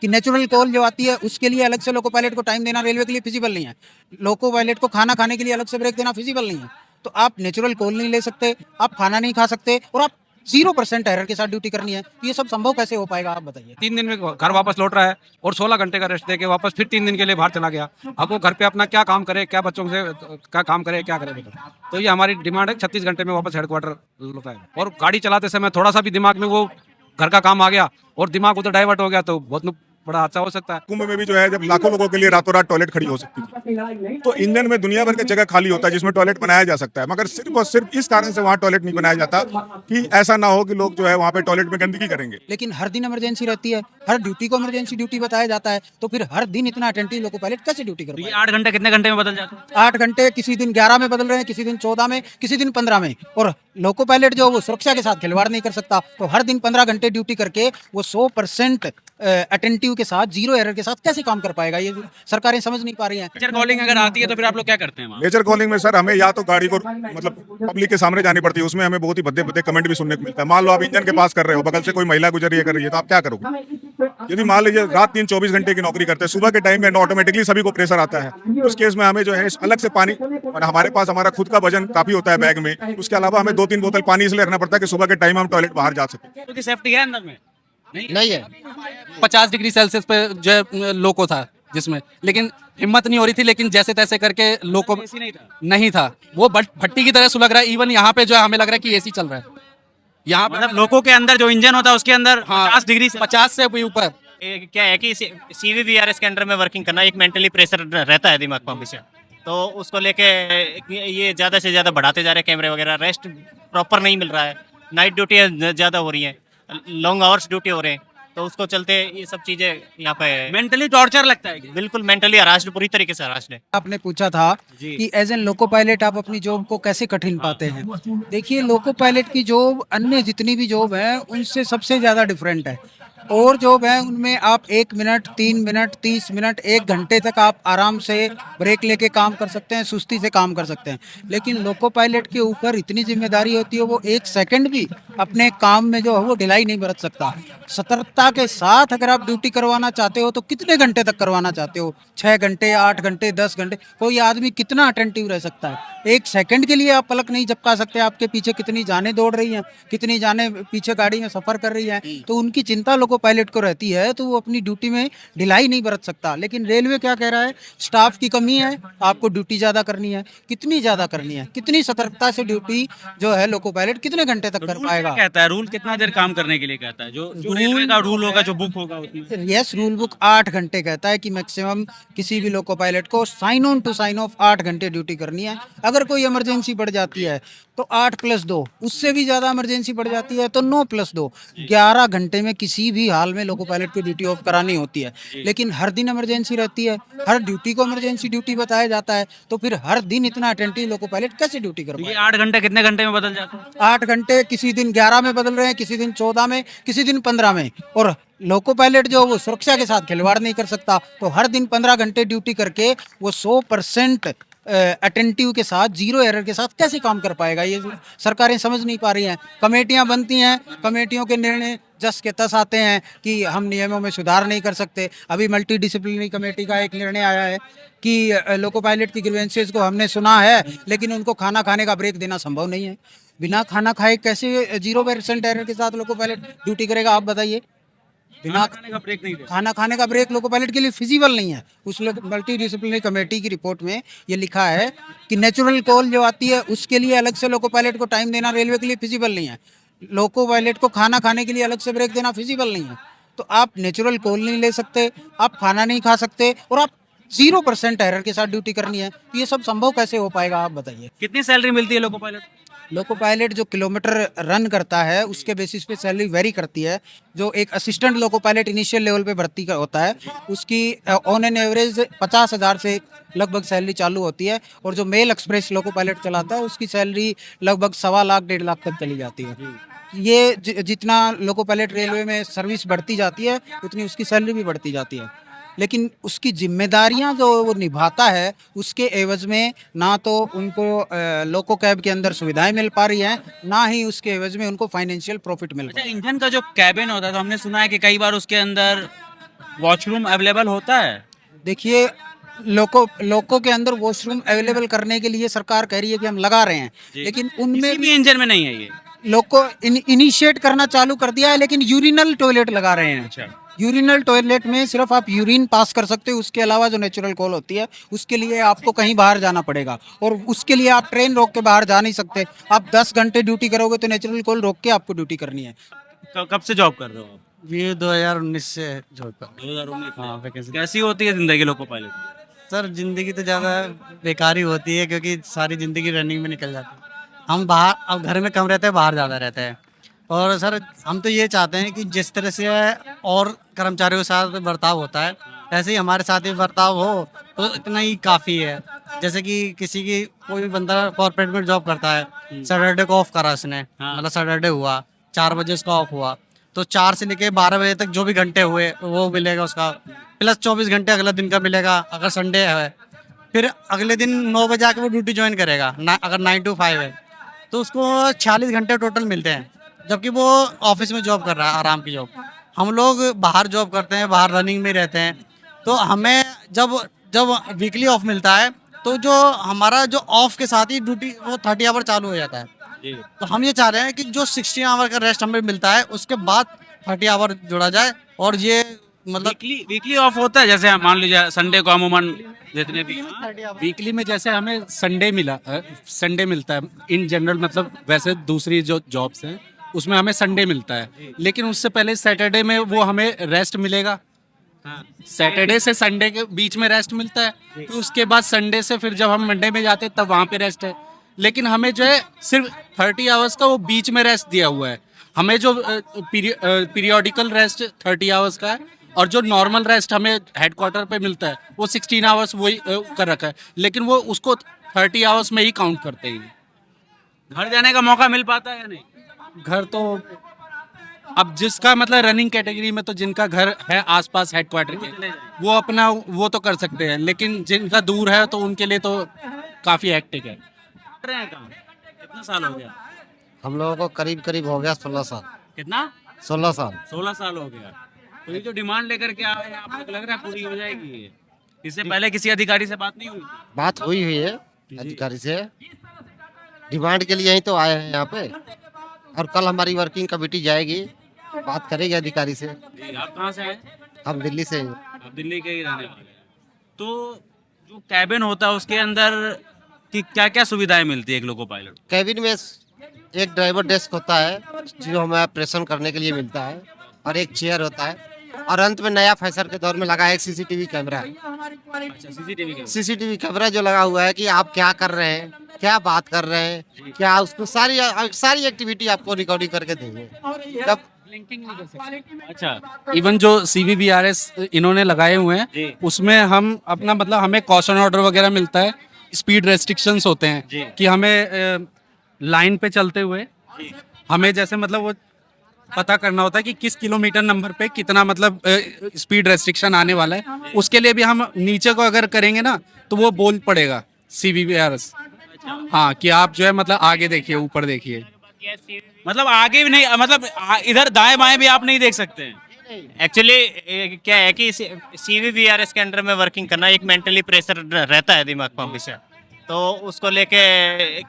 कि natural call जो आती है उसके लिए अलग से लोको पायलट को टाइम देना रेलवे के लिए फिजिबल नहीं है। लोको पायलट को खाना खाने के लिए अलग से ब्रेक देना फिजिबल नहीं है। तो आप नेचुरल कॉल नहीं ले सकते, आप खाना नहीं खा सकते और आप 0% एरर के साथ ड्यूटी करनी है। तो ये सब संभव कैसे हो पाएगा, आप बताइए। 3 दिन में घर वापस लौट रहा है और 16 घंटे का रेस्ट देके वापस फिर 3 दिन के लिए बाहर चला गया। अब वो घर पे अपना क्या काम करे, क्या बच्चों से क्या काम करे, क्या करे बताओ। तो ये हमारी डिमांड है 36 घंटे में वापस हेडक्वार्टर लौटाए। और गाड़ी चलाते समय थोड़ा सा भी दिमाग में वो घर का काम आ गया और दिमाग उधर डाइवर्ट हो गया तो बहुत बड़ा हादसा हो सकता है। कुंभ में भी जो है जब लाखों लोगों के लिए रातों रात टॉयलेट खड़ी हो सकती थी, तो इंजन में दुनिया भर की जगह खाली होता है जिसमें टॉयलेट बनाया जा सकता है, मगर सिर्फ और सिर्फ इस कारण से वहाँ टॉयलेट नहीं बनाया जाता कि ऐसा ना हो कि लोग जो है वहाँ पे टॉयलेट में गंदगी करेंगे। लेकिन हर दिन इमरजेंसी रहती है, हर ड्यूटी को इमरजेंसी ड्यूटी बताया जाता है, तो फिर हर दिन इतना अटेंटिव लोको पायलट कैसे ड्यूटी कर तो ये पाएगा? 8 घंटे कितने घंटे में बदल जाता है? 8 घंटे, किसी दिन 11 में बदल रहे हैं, किसी दिन 14 में, किसी दिन 15 में। और लोको पायलट जो वो सुरक्षा के साथ खिलवाड़ नहीं कर सकता, तो हर दिन 15 घंटे ड्यूटी करके वो 100% अटेंटिव के साथ, 0 एरर के साथ कैसे काम कर पाएगा? ये सरकारें समझ नहीं पा रही हैं। मेजर कॉलिंग अगर आती है तो फिर आप लोग क्या करते हैं वहाँ? मेजर कॉलिंग में सर हमें या तो गाड़ी को मतलब पब्लिक के सामने जानी पड़ती है, उसमें हमें बहुत ही भद्दे भद्दे कमेंट भी सुनने को मिलता है। मान लो आप इंजन के पास कर रहे हो, बगल से कोई महिला गुजर रही है कर रही है, तो आप क्या करोगे? यदि मान लीजिए रात 3-24 घंटे की नौकरी करते हैं, सुबह के टाइम में ऑटोमेटिकली सभी को प्रेशर आता है, उस केस में हमें जो है अलग से पानी, और हमारे पास हमारा खुद का वजन काफी होता है बैग में, उसके अलावा हमें 2-3 बोतल पानी इसलिए रखना पड़ता है कि सुबह के टाइम हम टॉयलेट बाहर जा सकें। क्योंकि सेफ्टी है अंदर में नहीं है। 50 डिग्री सेल्सियस पे जो है लोको था जिसमें, लेकिन हिम्मत नहीं हो रही थी, लेकिन जैसे तैसे करके लोको एसी नहीं था। नहीं था। वो भट्टी की तरह सुलग रहा है। इवन यहाँ पे जो है हमें लग रहा है कि एसी चल रहा है यहाँ पे। मतलब लोगों के अंदर जो इंजन होता है उसके अंदर 50 डिग्री से 50 से भी ऊपर। क्या है कि CVVRS के अंडर में वर्किंग करना, एक मेंटली प्रेशर रहता है दिमाग पर हमेशा, तो उसको लेके ये ज़्यादा से ज़्यादा बढ़ाते जा रहे हैं कैमरे वगैरह। रेस्ट प्रॉपर नहीं मिल रहा है, नाइट ड्यूटी ज़्यादा हो रही है, लॉन्ग आवर्स ड्यूटी हो रहे हैं, तो उसको चलते ये सब चीज़ें यहाँ पे मेंटली टॉर्चर लगता है। बिल्कुल मेंटली हरास्ड, पूरी तरीके से हरास्ड है। आपने पूछा था कि एज एन लोको पायलट आप अपनी जॉब को कैसे कठिन पाते हैं। देखिए, लोको पायलट की जॉब अन्य जितनी भी जॉब है उनसे सबसे ज़्यादा डिफरेंट है। और जॉब है उनमें आप 1 मिनट, 3 मिनट, 30 मिनट, 1 घंटे तक आप आराम से ब्रेक लेके काम कर सकते हैं, सुस्ती से काम कर सकते हैं। लेकिन लोको पायलट के ऊपर इतनी जिम्मेदारी होती है, वो 1 सेकंड भी अपने काम में जो है वो ढिलाई नहीं बरत सकता। सतर्कता के साथ अगर आप ड्यूटी करवाना चाहते हो तो कितने घंटे तक करवाना चाहते हो? 6 घंटे, 8 घंटे, 10 घंटे? कोई आदमी कितना अटेंटिव रह सकता है? 1 सेकंड के लिए आप पलक नहीं झपका सकते। आपके पीछे कितनी जानें दौड़ रही हैं, कितनी जानें पीछे गाड़ी में सफर कर रही हैं, तो उनकी चिंता लोको पायलट को रहती है, तो वो अपनी ड्यूटी में ढिलाई नहीं बरत सकता। लेकिन रेलवे क्या कह रहा है? स्टाफ की कमी है, आपको ड्यूटी ज्यादा करनी है। कितनी ज्यादा करनी है? कितनी सतर्कता से ड्यूटी जो है लोको पायलट कितने घंटे तक कर पाएगा? कहता है रूल कितना देर काम करने के लिए कहता है? जो रेलवे का रूल होगा, जो बुक होगा उसमें। यस, रूल बुक 8 घंटे कहता है कि मैक्सिमम किसी भी लोको पायलट को sign on to sign off 8 घंटे ड्यूटी करनी है। अगर कोई इमरजेंसी बढ़ जाती है तो 8+2, उससे भी ज़्यादा इमरजेंसी बढ़ जाती है तो 9+2, 11 घंटे में किसी भी हाल में लोको पायलट की ड्यूटी ऑफ करानी होती है। लेकिन हर दिन इमरजेंसी रहती है, हर ड्यूटी को इमरजेंसी ड्यूटी बताया जाता है, तो फिर हर दिन इतना अटेंटिव लोको पायलट कैसे ड्यूटी कर तो ये पाएगा? 8 घंटे कितने घंटे में बदल जाता है? 8 घंटे, किसी दिन 11 में बदल रहे हैं, किसी दिन 14 में, किसी दिन 15 में। और लोको पायलट जो वो सुरक्षा के साथ खिलवाड़ नहीं कर सकता, तो हर दिन 15 घंटे ड्यूटी करके वो 100% अटेंटिव के साथ, 0 एरर के साथ कैसे काम कर पाएगा? ये सरकारें समझ नहीं पा रही हैं। कमेटियां बनती हैं, कमेटियों के निर्णय जस के तस आते हैं कि हम नियमों में सुधार नहीं कर सकते। अभी मल्टी डिसिप्लिनरी कमेटी का एक निर्णय आया है कि लोको पायलट की ग्रीवेंसेस को हमने सुना है, लेकिन उनको खाना खाने का ब्रेक देना संभव नहीं है। बिना खाना खाए कैसे 0% एरर के साथ लोको पायलट ड्यूटी करेगा, आप बताइए? बिना खाने का ब्रेक नहीं दे। खाना खाने का ब्रेक लोको पायलट के लिए फिजिबल नहीं है। उस मल्टी डिसिप्लिनरी कमेटी की रिपोर्ट में ये लिखा है कि नेचुरल कॉल जो आती है उसके लिए अलग से लोको पायलट को टाइम देना रेलवे के लिए फिजिबल नहीं है। लोको पायलट को खाना खाने के लिए अलग से ब्रेक देना फिजिबल नहीं है। तो आप नेचुरल कॉल नहीं ले सकते, आप खाना नहीं खा सकते और आप 0% एरर के साथ ड्यूटी करनी है। तो ये सब संभव कैसे हो पाएगा, आप बताइए? कितनी सैलरी मिलती है लोको पायलट? लोको पायलट जो किलोमीटर रन करता है उसके बेसिस पे सैलरी वेरी करती है। जो एक assistant loco pilot initial level पे भर्ती का होता है उसकी ऑन एन एवरेज 50,000 से लगभग सैलरी चालू होती है। और जो मेल एक्सप्रेस लोको पायलट चलाता है उसकी सैलरी लगभग 1.25 लाख 1.5 लाख तक चली जाती है। ये जितना लोको पायलट रेलवे में सर्विस बढ़ती जाती है उतनी उसकी सैलरी भी बढ़ती जाती है। लेकिन उसकी जिम्मेदारियां जो वो निभाता है उसके एवज में ना तो उनको लोको कैब के अंदर सुविधाएं मिल पा रही हैं, ना ही उसके एवज में उनको फाइनेंशियल प्रॉफिट मिल पा अच्छा, रहा है। इंजन का जो कैबिन होता है तो हमने सुना है कि कई बार उसके अंदर वॉशरूम अवेलेबल होता है? देखिए लोको के अंदर वॉशरूम अवेलेबल करने के लिए सरकार कह रही है कि हम लगा रहे हैं, लेकिन उनमें किसी भी इंजन में नहीं है ये। लोको इनिशिएट करना चालू कर दिया है, लेकिन यूरिनल टॉयलेट लगा रहे हैं। अच्छा। यूरिनल टॉयलेट में सिर्फ आप यूरिन पास कर सकते हो, उसके अलावा जो नेचुरल कॉल होती है उसके लिए आपको कहीं बाहर जाना पड़ेगा, और उसके लिए आप ट्रेन रोक के बाहर जा नहीं सकते। आप 10 घंटे ड्यूटी करोगे तो नेचुरल कॉल रोक के आपको ड्यूटी करनी है। कब से जॉब कर रहे हो आप? ये 2019 से जॉब कर 2019 में? हाँ, वैकेंसी। कैसी होती है जिंदगी लोको पायलट की? सर जिंदगी तो ज़्यादा बेकार ही होती है, क्योंकि सारी ज़िंदगी रनिंग में निकल जाती है। हम बाहर, अब घर में कम रहते हैं, बाहर ज़्यादा रहते हैं। और सर हम तो ये चाहते हैं कि जिस तरह से और कर्मचारियों के साथ बर्ताव होता है, ऐसे ही हमारे साथ भी बर्ताव हो तो इतना ही काफ़ी है। जैसे कि किसी की कोई भी बंदा कॉर्पोरेट में जॉब करता है, सैटरडे को ऑफ करा उसने, मतलब सैटरडे हुआ 4 बजे उसका ऑफ हुआ, तो 4 से लेके 12 बजे तक जो भी घंटे हुए वो मिलेगा उसका, प्लस 24 घंटे अगला दिन का मिलेगा अगर संडे है। फिर अगले दिन 9 बजे आके वो ड्यूटी ज्वाइन करेगा अगर 9 to 5 है तो उसको 46 घंटे टोटल मिलते हैं, जबकि वो ऑफिस में जॉब कर रहा है, आराम की जॉब। हम लोग बाहर जॉब करते हैं, बाहर रनिंग में रहते हैं, तो हमें जब जब वीकली ऑफ मिलता है तो जो हमारा जो ऑफ के साथ ही ड्यूटी वो 30 आवर चालू हो जाता है। तो हम ये चाह रहे हैं कि जो 16 आवर का रेस्ट हमें मिलता है उसके बाद 30 आवर जोड़ा जाए, और ये मतलब वीकली ऑफ होता है, जैसे मान लीजिए संडे को अमूमन जितने भी वीकली में जैसे हमें संडे मिलता है इन जनरल, मतलब वैसे दूसरी जो जॉब्स हैं उसमें हमें संडे मिलता है, लेकिन उससे पहले सैटरडे में वो हमें रेस्ट मिलेगा। सैटरडे से संडे के बीच में रेस्ट मिलता है, फिर उसके बाद संडे से फिर जब हम मंडे में जाते हैं तब वहाँ पे रेस्ट है। लेकिन हमें जो है सिर्फ 30 आवर्स का वो बीच में रेस्ट दिया हुआ है। हमें जो पीरियोडिकल रेस्ट 30 आवर्स का है, और जो नॉर्मल रेस्ट हमें हेडक्वार्टर पे मिलता है वो 16 आवर्स वही कर रखा है, लेकिन वो उसको 30 आवर्स में ही काउंट करते हैं। घर जाने का मौका मिल पाता है या नहीं? घर तो अब जिसका मतलब रनिंग कैटेगरी में तो जिनका घर है आसपास हेडक्वार्टर के, वो अपना वो तो कर सकते हैं, लेकिन जिनका दूर है तो उनके लिए तो काफ़ी हेक्टिक है। कर रहे हैं काम? कितना साल हो गया? हम लोगों को करीब करीब हो गया 16 साल। कितना? 16 साल। 16 साल हो गया। तो ये जो डिमांड लेकर के आए हैं, आपको लग रहा है पूरी हो जाएगी ये? इससे पहले किसी अधिकारी से बात नहीं हुई? बात हुई है अधिकारी से, डिमांड के लिए ही तो आए हैं यहाँ पे, और कल हमारी वर्किंग कमेटी जाएगी, बात करेगी अधिकारी से। जी, आप कहाँ से आए? हम दिल्ली से हैं। आप दिल्ली के ही रहने वाले हैं। तो जो कैबिन होता है उसके अंदर की क्या क्या सुविधाएं मिलती है एक लोको पायलट? कैबिन में एक ड्राइवर डेस्क होता है जो हमें ऑपरेशन करने के लिए मिलता है, और एक चेयर होता है, और अंत में नया फैशन के दौर में लगा है एक सीसीटीवी कैमरा। अच्छा, सीसीटीवी कैमरा जो लगा हुआ है कि आप क्या कर रहे हैं, क्या बात कर रहे हैं, क्या उसको सारी एक्टिविटी आपको रिकॉर्डिंग करके देंगे। जब अच्छा, इवन जो CVVRS इन्होंने लगाए हुए जी। हैं उसमें हम अपना मतलब हमें कॉशन ऑर्डर वगैरह मिलता है, स्पीड रेस्ट्रिक्शंस होते जी। हैं कि हमें लाइन पे चलते हुए हमें जैसे मतलब वो पता करना होता है कि किस किलोमीटर नंबर पे कितना मतलब स्पीड रेस्ट्रिक्शन आने वाला है। उसके लिए भी हम नीचे को अगर करेंगे ना तो वो बोल पड़ेगा CVVRS, हाँ, कि आप जो है मतलब आगे देखिए, ऊपर देखिए। मतलब आगे भी नहीं, मतलब इधर दाएं बाएं भी आप नहीं देख सकते हैं। एक्चुअली क्या है कि CVVRS के अंडर में वर्किंग करना एक मेंटली प्रेशर रहता है दिमाग पर हमेशा, तो उसको लेके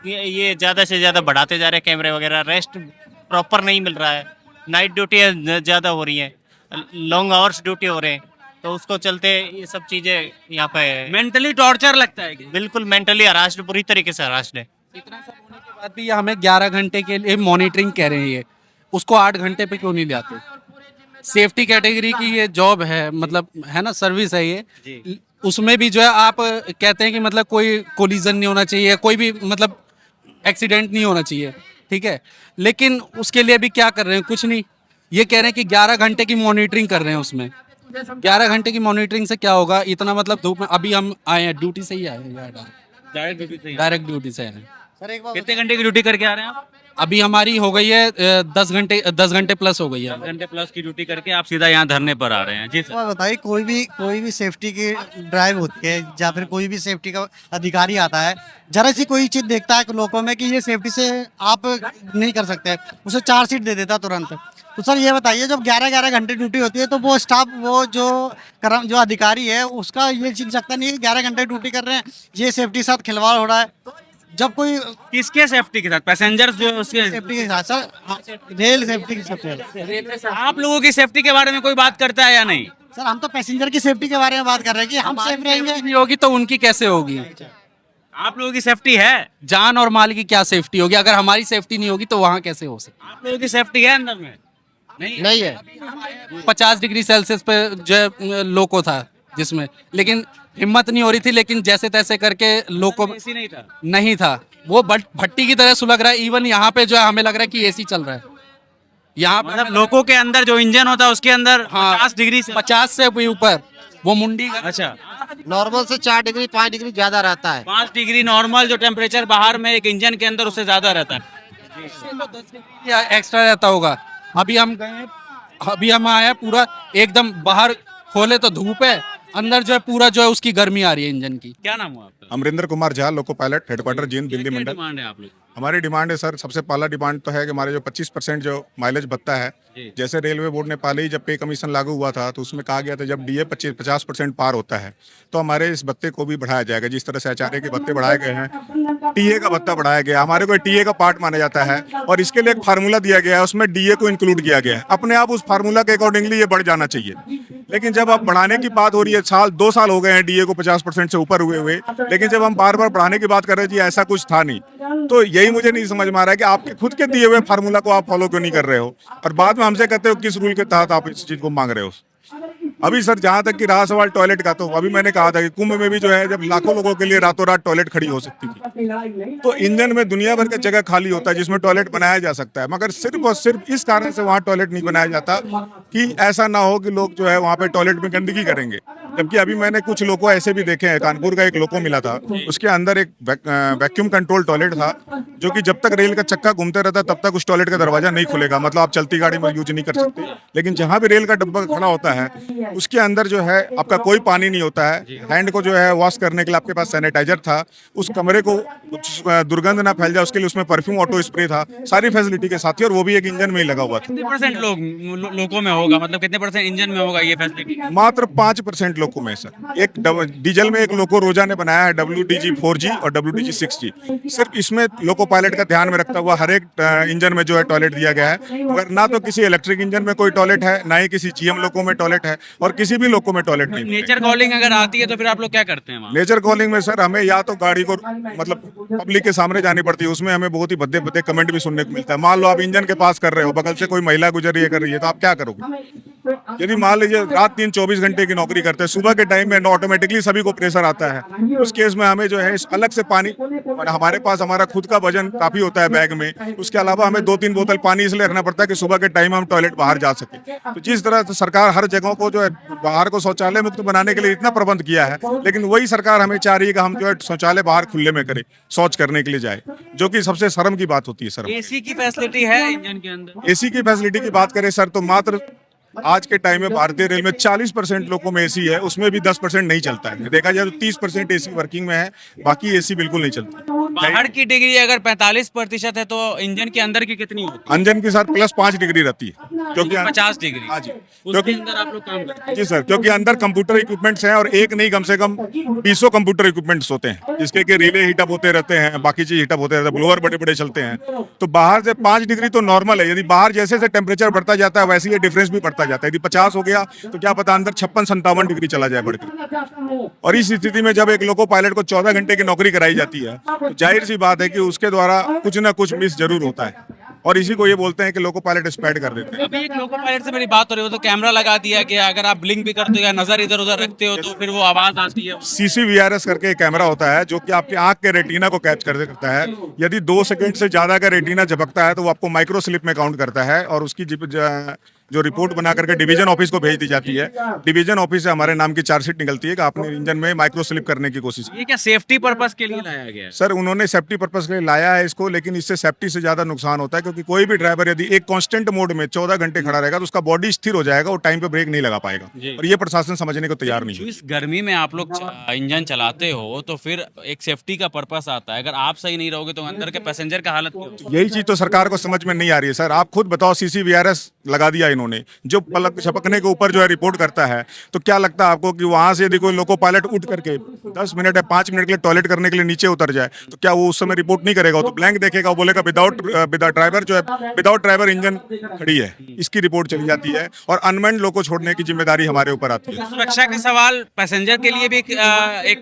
ये ज़्यादा से ज़्यादा बढ़ाते जा रहे हैं कैमरे वगैरह। रेस्ट प्रॉपर नहीं मिल रहा है, नाइट ड्यूटी ज़्यादा हो रही हैं, लॉन्ग आवर्स ड्यूटी हो रहे हैं, तो उसको चलते ये सब चीज़ें यहाँ पे मेंटली टॉर्चर लगता है कि? बिल्कुल मेंटली हरास्ड, पूरी तरीके से हरास्ड है। इतना सब होने के बाद भी हमें 11 घंटे के लिए मॉनिटरिंग कह रहे हैं, ये उसको 8 घंटे पे क्यों नहीं जाते? सेफ्टी कैटेगरी की ये जॉब है, मतलब है ना, सर्विस है ये। उसमें भी जो है आप कहते हैं कि मतलब कोई कोलिजन नहीं होना चाहिए, कोई भी मतलब एक्सीडेंट नहीं होना चाहिए, ठीक है, लेकिन उसके लिए भी क्या कर रहे हैं? कुछ नहीं। ये कह रहे हैं कि 11 घंटे की मॉनिटरिंग कर रहे हैं। उसमें 11 घंटे की मॉनिटरिंग से क्या होगा? इतना मतलब धूप में अभी हम आए हैं, ड्यूटी से ही आए हैं यार, डायरेक्ट ड्यूटी से आए हैं। कितने घंटे की ड्यूटी करके आ रहे हैं आप? अभी हमारी हो गई है 10 घंटे प्लस हो गई है। 10 घंटे प्लस की ड्यूटी करके आप सीधा यहाँ धरने पर आ रहे हैं। जी सर। बताइए, कोई भी सेफ्टी की ड्राइव होती है या फिर कोई भी सेफ्टी का अधिकारी आता है, जरा सी कोई चीज देखता है लोगों में कि ये सेफ्टी से आप नहीं कर सकते, उसे 4 सीट दे देता तुरंत। तो सर ये बताइए जब 11-11 घंटे ड्यूटी होती है तो वो स्टाफ वो जो अधिकारी है उसका ये चिंता सकता नहीं है 11 घंटे ड्यूटी कर रहे हैं, ये सेफ्टी के साथ खिलवाड़ हो रहा है। जब कोई किसके सेफ्टी के साथ? पैसेंजर्स जो उसके सेफ्टी के साथ सर, रेल सेफ्टी की सेफ्टी। आप लोगों की सेफ्टी के बारे में कोई बात करता है या नहीं? सर हम तो पैसेंजर की सेफ्टी के बारे में बात कर रहे हैं कि हम सेफ रहेंगे। नहीं होगी तो उनकी कैसे होगी? आप लोगों की सेफ्टी है? जान और माल की क्या सेफ्टी होगी? अगर हमारी सेफ्टी नहीं होगी तो वहाँ कैसे हो सकती? आप लोगों की सेफ्टी है अंदर में? नहीं है। 50 डिग्री सेल्सियस पे जो है लोको था जिसमें, लेकिन हिम्मत नहीं हो रही थी, लेकिन जैसे तैसे करके लोको एसी नहीं था। नहीं था, वो भट्टी की तरह सुलग रहा है। इवन यहाँ पे जो है हमें लग रहा है कि एसी चल रहा है यहाँ पे। मतलब लोगों के अंदर जो इंजन होता है उसके अंदर हाँ, 50 डिग्री से 50 से भी ऊपर वो मुंडी का। अच्छा, नॉर्मल से 4 डिग्री 5 डिग्री ज्यादा रहता है। 5 डिग्री नॉर्मल जो टेम्परेचर बाहर में एक इंजन के अंदर उससे ज्यादा रहता है। या एक्स्ट्रा रहता होगा। अभी हम आए हैं, पूरा एकदम बाहर खोले तो धूप है, अंदर जो है पूरा जो है उसकी गर्मी आ रही है इंजन की। क्या नाम हुआ आपका? Amarinder Kumar Jha, loco pilot, headquarter Jind, Delhi क्या मंडल। डिमांड है आप लोग? हमारी डिमांड है सर, सबसे पहला डिमांड तो है कि हमारे जो 25% जो माइलेज भत्ता है, जैसे रेलवे बोर्ड ने पहले ही जब पे कमीशन लागू हुआ था तो उसमें कहा गया था जब डीए 50% पार होता है तो हमारे इस भत्ते को भी बढ़ाया जाएगा। जिस तरह से एचआरए के भत्ते बढ़ाए गए हैं, टीए का भत्ता बढ़ाया गया, हमारे को टीए का पार्ट माना जाता है और इसके लिए एक फार्मूला दिया गया है, उसमें डीए को इंक्लूड किया गया है। अपने आप उस फार्मूला के अकॉर्डिंगली ये बढ़ जाना चाहिए, लेकिन जब अब बढ़ाने की बात हो रही है, 2 साल हो गए हैं डीए को 50% से ऊपर हुए, लेकिन जब हम बार बार बढ़ाने की बात कर रहे हैं जी ऐसा कुछ था नहीं। तो यही मुझे नहीं समझ में आ रहा है कि आपके खुद के दिए हुए फार्मूला को आप फॉलो क्यों नहीं कर रहे हो और बाद में हमसे कहते हो किस रूल के तहत आप इस चीज को मांग रहे हो। अभी सर जहां तक कि रहा सवाल टॉयलेट का, तो अभी मैंने कहा था कि कुंभ में भी जो है जब लाखों लोगों के लिए रातों रात टॉयलेट खड़ी हो सकती थी, तो इंजन में दुनिया भर का जगह खाली होता है जिसमें टॉयलेट बनाया जा सकता है, मगर सिर्फ और सिर्फ इस कारण से वहाँ टॉयलेट नहीं बनाया जाता कि ऐसा ना हो कि लोग जो है वहाँ पे टॉयलेट में गंदगी करेंगे। जबकि अभी मैंने कुछ लोगों ऐसे भी देखे हैं, कानपुर का एक लोको मिला था, उसके अंदर एक वैक्यूम कंट्रोल टॉयलेट था जो कि जब तक रेल का चक्का घूमते रहता तब तक उस टॉयलेट का दरवाजा नहीं खुलेगा, मतलब आप चलती गाड़ी में यूज नहीं कर सकते। लेकिन जहाँ भी रेल का डब्बा खड़ा होता है उसके अंदर जो है आपका कोई पानी नहीं होता है, हैंड को जो है वॉश करने के लिए आपके पास सैनिटाइजर था, उस कमरे को दुर्गंध ना फैल जाए उसके लिए उसमें परफ्यूम ऑटो स्प्रे था, सारी फैसिलिटी के साथ ही, और वो भी एक इंजन में ही लगा हुआ था। कितने परसेंट लोगों में होगा, मतलब कितने परसेंट इंजन में होगा ये फैसिलिटी? मात्र 5% लोको में सर। एक डीजल में एक लोको रोजा ने बनाया है WDG 4G और WDG 6G, सिर्फ इसमें लोको पायलट का ध्यान में रखता हुआ हर एक इंजन में जो है टॉयलेट दिया गया है, मगर ना तो किसी इलेक्ट्रिक इंजन में कोई टॉयलेट है, ना ही किसी GM लोको में टॉयलेट है और किसी भी लोको में टॉयलेट नहीं। नेचर कॉलिंग अगर आती है तो फिर आप लोग क्या करते हैं वहाँ? नेचर कॉलिंग में सर हमें या तो गाड़ी को मतलब पब्लिक के सामने जानी पड़ती है, उसमें हमें बहुत ही भद्दे भद्दे कमेंट भी सुनने को मिलता है। मान लो आप इंजन के पास कर रहे हो, बगल से कोई महिला गुजर रही है कर रही है, तो आप क्या करोगे? यदि मान लीजिए रात 3-24 घंटे की नौकरी करते हैं, सुबह के टाइम में ऑटोमेटिकली सभी को प्रेशर आता है, उस केस में हमें जो है अलग से पानी, हमारे पास हमारा खुद का वजन काफी होता है बैग में, उसके अलावा हमें 2-3 बोतल पानी इसलिए रखना पड़ता है कि सुबह के टाइम हम टॉयलेट बाहर जा सके। तो जिस तरह से सरकार हर जगहों को जो है बाहर को शौचालय मुक्त बनाने के लिए इतना प्रबंध किया है, लेकिन वही सरकार हमें चाह रही है कि हम जो है शौचालय बाहर खुले में करें, शौच करने के लिए जाए, जो कि सबसे शर्म की बात होती है सर। एसी की फैसिलिटी है इंजन के अंदर? एसी की फैसिलिटी की बात करें सर तो मात्र आज के टाइम में भारतीय रेल में 40% लोगों में एसी है, उसमें भी 10% नहीं चलता है। देखा जाए तो 30% एसी वर्किंग में है, बाकी एसी बिल्कुल नहीं चलती। बाहर की डिग्री अगर 45% है तो इंजन के अंदर की कितनी होती है? इंजन के साथ +5 डिग्री रहती है, क्योंकि 50 डिग्री। हाँ जी, उसके क्योंकि अंदर आप लोग काम करते हैं? जी सर, क्योंकि अंदर कंप्यूटर इक्विपमेंट्स हैं और एक नहीं कम से कम 200 कंप्यूटर इक्विपमेंट्स होते हैं, जिसके कि रिले हीटअप होते रहते हैं, बाकी चीज हीटअप होते रहते हैं, ब्लोअर बड़े बड़े चलते हैं। तो बाहर से 5 डिग्री तो नॉर्मल है, यदि बाहर जैसे जैसे टेम्परेचर बढ़ता जाता है वैसे ये डिफरेंस भी बढ़ता जाता है। यदि 50 हो गया तो क्या पता अंदर 56-57 डिग्री चला जाए बढ़कर। और इस स्थिति में जब एक लोको पायलट को 14 घंटे की नौकरी कराई जाती है तो जाहिर सी बात है कि उसके द्वारा कुछ ना कुछ मिस जरूर होता है, और इसी को ये बोलते हैं कि लोको पायलट स्पैड कर देते हैं। अभी एक लोको पायलट से मेरी बात हो रही हो तो कैमरा लगा दिया गया, अगर आप ब्लिंक भी करते हो या नजर इधर उधर रखते हो तो फिर वो आवाज आती है। CCVRS करके एक कैमरा होता है जो कि आपकी आंख के रेटिना को कैच करता है। यदि 2 सेकंड से ज्यादा का रेटिना झपकता है तो वो आपको माइक्रो स्लिप में काउंट करता है और उसकी जो रिपोर्ट बना करके डिवीजन ऑफिस को भेज दी जाती है। डिवीजन ऑफिस से हमारे नाम की चार्जशीट निकलती है कि आपने इंजन में माइक्रो स्लिप करने की कोशिश की। ये क्या सेफ्टी पर्पस के लिए लाया गया है? सर उन्होंने सेफ्टी पर्पस के लिए लाया है इसको, लेकिन इससे सेफ्टी से ज्यादा नुकसान होता है, क्योंकि कोई भी ड्राइवर यदि एक कांस्टेंट मोड में 14 घंटे खड़ा रहेगा तो उसका बॉडी स्थिर हो जाएगा और टाइम पे ब्रेक नहीं लगा पाएगा, और ये प्रशासन समझने को तैयार नहीं जो है। इस गर्मी में आप लोग इंजन चलाते हो तो फिर एक सेफ्टी का पर्पस आता है, अगर आप सही नहीं रहोगे तो अंदर के पैसेंजर का हालत क्या होगी? यही चीज तो सरकार को समझ में नहीं आ रही है सर। आप खुद बताओ, CCVRS लगा दिया इन्होंने, जो पलक झपकने के ऊपर जो है रिपोर्ट करता है, तो क्या लगता है आपको कि वहां से यदि कोई लोको पायलट उठ करके 10 मिनट या 5 मिनट के लिए टॉयलेट करने के लिए नीचे उतर जाए तो क्या वो उस समय रिपोर्ट नहीं करेगा? वो तो ब्लैंक देखेगा, वो बोलेगा विदाउट ड्राइवर जो है, विदाउट ड्राइवर इंजन खड़ी है, इसकी रिपोर्ट चली जाती है, और अनमेंड लोको छोड़ने की जिम्मेदारी हमारे ऊपर आती है। सुरक्षा का सवाल पैसेंजर के लिए भी एक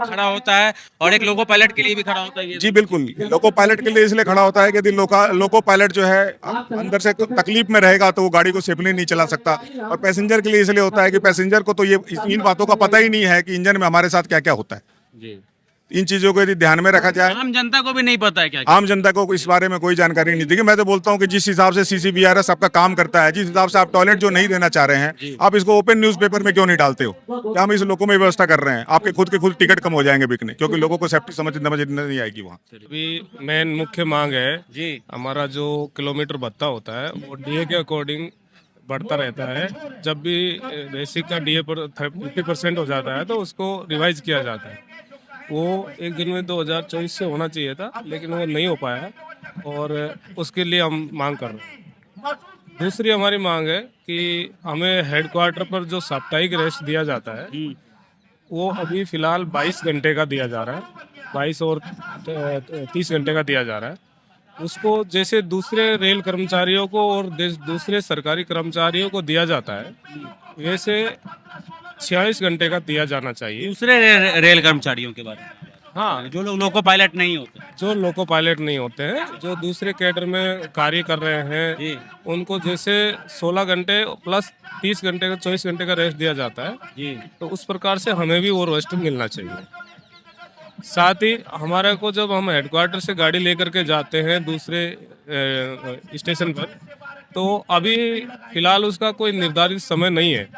खड़ा होता है और एक लोको पायलट के लिए भी खड़ा होता है ये। जी बिल्कुल, लोको पायलट के लिए इसलिए खड़ा होता है कि यदि लोको पायलट जो है अंदर से तकलीफ में रहेगा तो वो गाड़ी को सेफली नहीं चला सकता, और पैसेंजर के लिए इसलिए होता है कि पैसेंजर को तो ये इन बातों का पता ही नहीं है कि इंजन में हमारे साथ क्या क्या होता है। जी। इन चीजों को यदि ध्यान में रखा जाए, आम जनता को भी नहीं पता है क्या आम जनता को इस बारे में कोई जानकारी नहीं थी। कि मैं तो बोलता हूं कि जिस हिसाब से CCVRS आपका काम करता है, जिस हिसाब से आप टॉयलेट जो नहीं देना चाह रहे हैं, आप इसको ओपन न्यूज़पेपर में क्यों नहीं डालते हो? क्या हम इस लोगों में व्यवस्था कर रहे हैं? आपके खुद के खुद टिकट कम हो जाएंगे बिकने, क्योंकि लोगों को सेफ्टी समझ नहीं आएगी वहाँ। अभी मेन मुख्य मांग है जी। हमारा जो किलोमीटर भत्ता होता है वो DA के अकॉर्डिंग बढ़ता रहता है। जब भी बेसिक का DA पर 50% हो जाता है तो उसको रिवाइज किया जाता है। वो 1 जनवरी 2024 से होना चाहिए था, लेकिन वो नहीं हो पाया, और उसके लिए हम मांग कर रहे हैं। दूसरी हमारी मांग है कि हमें हेडक्वार्टर पर जो साप्ताहिक रेस्ट दिया जाता है वो अभी फिलहाल 22 घंटे का दिया जा रहा है, 22 और 30 घंटे का दिया जा रहा है। उसको जैसे दूसरे रेल कर्मचारियों को और दूसरे सरकारी कर्मचारियों को दिया जाता है, वैसे 46 घंटे का दिया जाना चाहिए। दूसरे रेल कर्मचारियों के बारे में, हाँ, जो लोग लोको पायलट नहीं होते। जो लोको पायलट नहीं होते हैं, जो दूसरे कैडर में कार्य कर रहे हैं, जी। उनको जैसे 16 घंटे प्लस 30 घंटे का 24 घंटे का रेस्ट दिया जाता है, जी। तो उस प्रकार से हमें भी वो रेस्ट मिलना चाहिए। साथ ही हमारे को जब हम हेडक्वार्टर से गाड़ी लेकर के जाते हैं दूसरे स्टेशन पर, तो अभी फिलहाल उसका कोई निर्धारित समय नहीं है।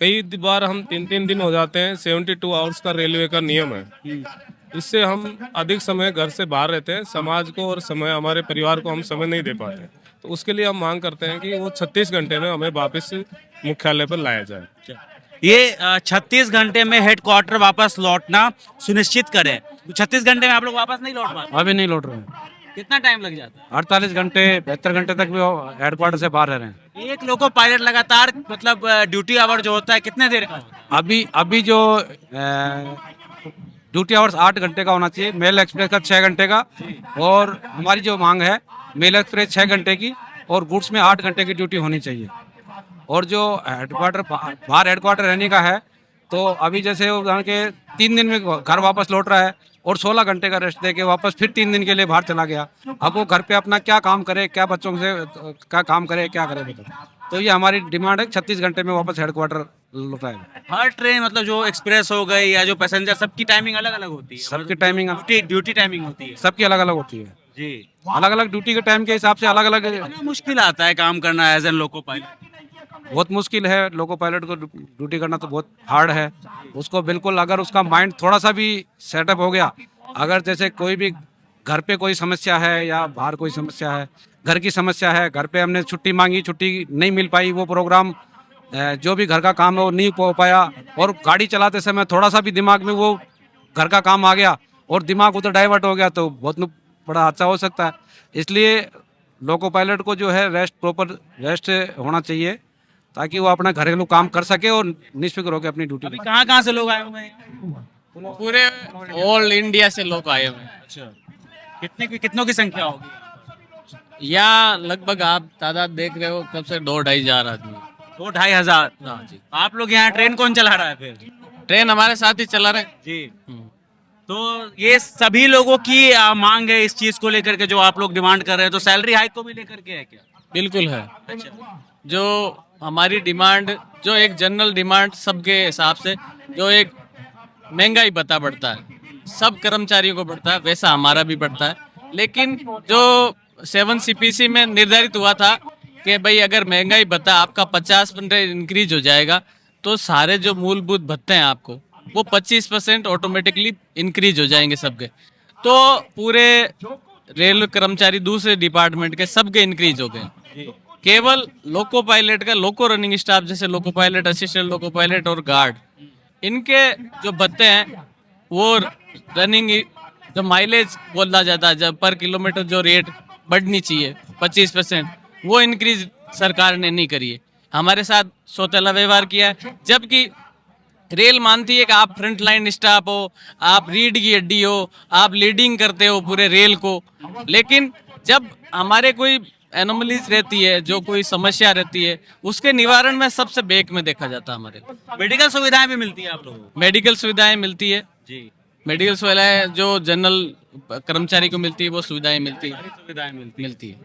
कई बार हम 3-3 दिन हो जाते हैं। 72 आवर्स का रेलवे का नियम है। इससे हम अधिक समय घर से बाहर रहते हैं, समाज को और समय हमारे परिवार को हम समय नहीं दे पाते। तो उसके लिए हम मांग करते हैं कि वो 36 घंटे में हमें वापस मुख्यालय पर लाया जाए। ये 36 घंटे में हेडक्वार्टर वापस लौटना सुनिश्चित करें। 36 घंटे में आप लोग वापस नहीं लौट पाते? अभी नहीं लौट रहे हैं। कितना टाइम लग जाता है? 48 घंटे 72 घंटे तक भी हेडक्वार्टर से बाहर रह रहे हैं। एक लोको पायलट लगातार मतलब ड्यूटी आवर जो होता है कितने देर का होता है? अभी जो ड्यूटी आवर्स 8 घंटे का होना चाहिए, मेल एक्सप्रेस का 6 घंटे का, और हमारी जो मांग है मेल एक्सप्रेस 6 घंटे की और गुड्स में 8 घंटे की ड्यूटी होनी चाहिए। और जो हेडक्वार्टर बाहर हेडक्वार्टर रहने का है, तो अभी जैसे उदाहरण के 3 दिन में घर वापस लौट रहा है और 16 घंटे का रेस्ट दे के वापस फिर 3 दिन के लिए बाहर चला गया, अब वो घर पे अपना क्या काम करे, क्या बच्चों से क्या काम करे, क्या करे बताओ। तो ये हमारी डिमांड है, 36 घंटे में वापस हेडक्वार्टर लौटाए। हर ट्रेन मतलब जो एक्सप्रेस हो गई या जो पैसेंजर, सबकी टाइमिंग अलग अलग होती है? सबकी टाइमिंग ड्यूटी टाइमिंग होती है सबकी अलग अलग होती है जी। अलग अलग ड्यूटी के टाइम के हिसाब से अलग अलग। कितना मुश्किल आता है काम करना एज एन लोको पायलट? बहुत मुश्किल है, लोको पायलट को ड्यूटी करना तो बहुत हार्ड है। उसको बिल्कुल अगर उसका माइंड थोड़ा सा भी सेटअप हो गया, अगर जैसे कोई भी घर पे कोई समस्या है या बाहर कोई समस्या है, घर की समस्या है, घर पे हमने छुट्टी मांगी, छुट्टी नहीं मिल पाई, वो प्रोग्राम जो भी घर का काम है वो नहीं हो पाया, और गाड़ी चलाते समय थोड़ा सा भी दिमाग में वो घर का काम आ गया और दिमाग उधर डाइवर्ट हो गया, तो बहुत बड़ा हादसा हो सकता है। इसलिए लोको पायलट को जो है प्रॉपर रेस्ट होना चाहिए, ताकि वो अपना घरेलू काम कर सके और निष्फिक्र होकर अपनी ड्यूटी। अभी कहाँ से लोग आए हुए हैं? पूरे ऑल इंडिया से लोग आए हुए हैं। अच्छा, कितनों की संख्या होगी? यहाँ लगभग आप तादाद देख रहे हो, कब से 2-2.5 हजार आदमी। 2-2.5 हजार? हाँ जी। आप लोग यहाँ ट्रेन कौन चला रहा है फिर? ट्रेन हमारे साथ ही चला रहे जी। तो ये सभी लोगों की मांग है इस चीज को लेकर के, जो आप लोग डिमांड कर रहे हैं, तो सैलरी हाइक को भी लेकर के है क्या? बिल्कुल है। अच्छा। जो हमारी डिमांड, जो एक जनरल डिमांड सबके हिसाब से, जो एक महंगाई बता बढ़ता है, सब कर्मचारियों को बढ़ता है, वैसा हमारा भी बढ़ता है। लेकिन जो 7 CPC में निर्धारित हुआ था कि भाई अगर महंगाई भत्ता आपका 50% इंक्रीज हो जाएगा तो सारे जो मूलभूत भत्ते हैं आपको वो 25% ऑटोमेटिकली इंक्रीज हो जाएंगे सबके। तो पूरे रेलवे कर्मचारी दूसरे डिपार्टमेंट के सबके इंक्रीज हो गए। केवल लोको पायलट का लोको रनिंग स्टाफ जैसे loco pilot, assistant loco pilot और गार्ड, इनके जो भत्ते हैं वो रनिंग जो माइलेज बोला जाता है, जब पर किलोमीटर जो रेट बढ़नी चाहिए 25%, वो इंक्रीज सरकार ने नहीं करी है। हमारे साथ सौतेला व्यवहार किया है, जबकि रेल मानती है कि आप फ्रंट लाइन स्टाफ हो, आप रीढ़ की हड्डी हो, आप लीडिंग करते हो पूरे रेल को। लेकिन जब हमारे कोई एनोमलीज रहती है, जो कोई समस्या रहती है, उसके निवारण में सबसे बेक में देखा जाता है हमारे। मेडिकल सुविधाएं भी मिलती है आप लोगों को? मेडिकल सुविधाएं मिलती है जी, मेडिकल सुविधाएं जो जनरल कर्मचारी को मिलती है वो सुविधाएं मिलती है। सुविधाएं मिलती है।